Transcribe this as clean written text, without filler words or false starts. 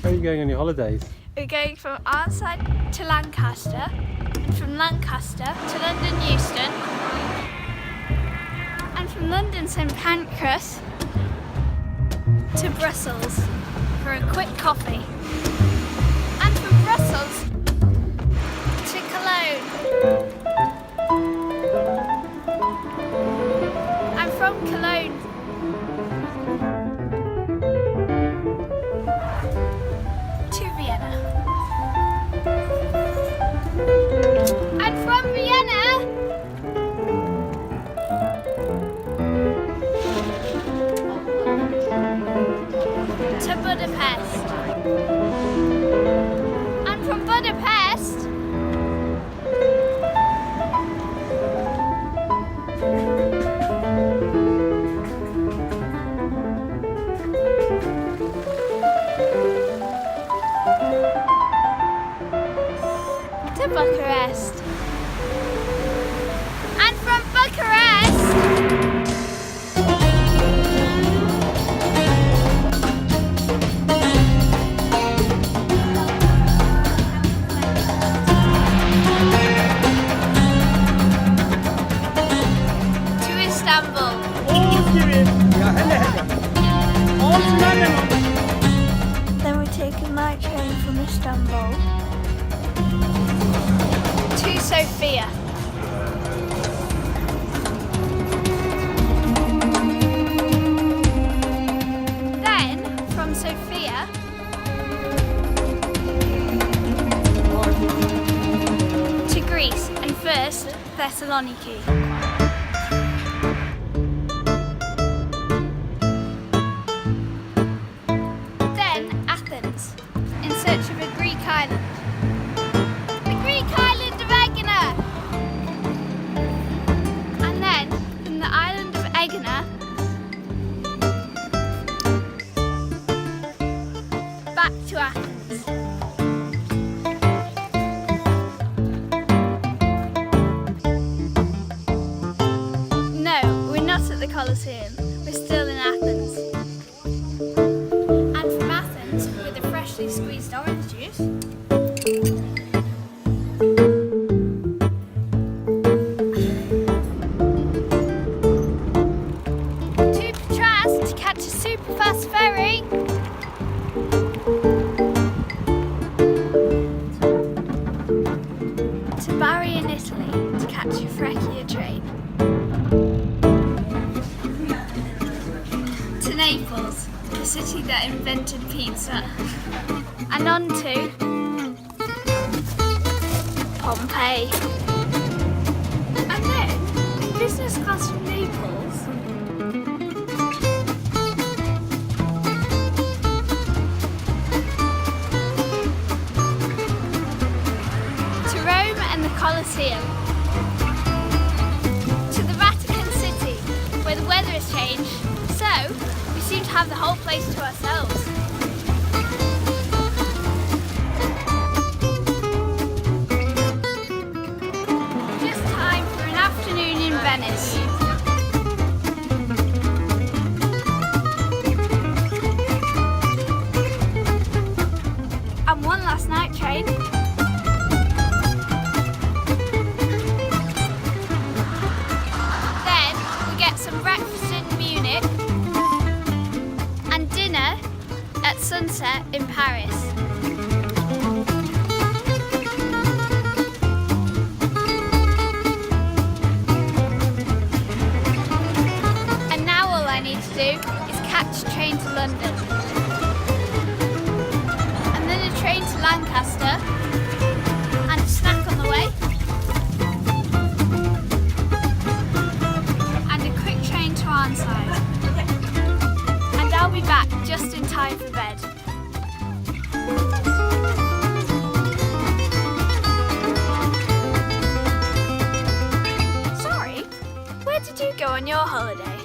Where are you going on your holidays? We're going from our side to Lancaster, and from Lancaster to London Euston, and from London St Pancras to Brussels for a quick coffee, and from Brussels to Cologne, and from Cologne to Vienna, and from Vienna to Budapest, and from Budapest to Bucharest, and from Bucharest to Istanbul. Then we take a night train from Istanbul to Sofia. Then from Sofia to Greece, and first Thessaloniki. Then Athens, in search of a Greek island. The Greek island of Aegina! And then, from the island of Aegina, back to Athens. No, we're not at the Colosseum. We're still in Athens. And from Athens, with a freshly squeezed orange juice, to Patras to catch a super fast ferry, to Bari in Italy to catch a Freccia train, to Naples, the city that invented pizza, and on to Pompeii. And then, in business class from Naples, to Rome and the Colosseum, to the Vatican City, where the weather has changed, so we seem to have the whole place to ourselves. Just time for an afternoon in Venice. And one last night train. Then we get some breakfast in Munich and dinner at sunset in Paris. And now all I need to do is catch a train to London. And then a train to Lancaster and a snack on the way. And a quick train to Arnside. And I'll be back just in time for bed. Sorry, where did you go on your holiday?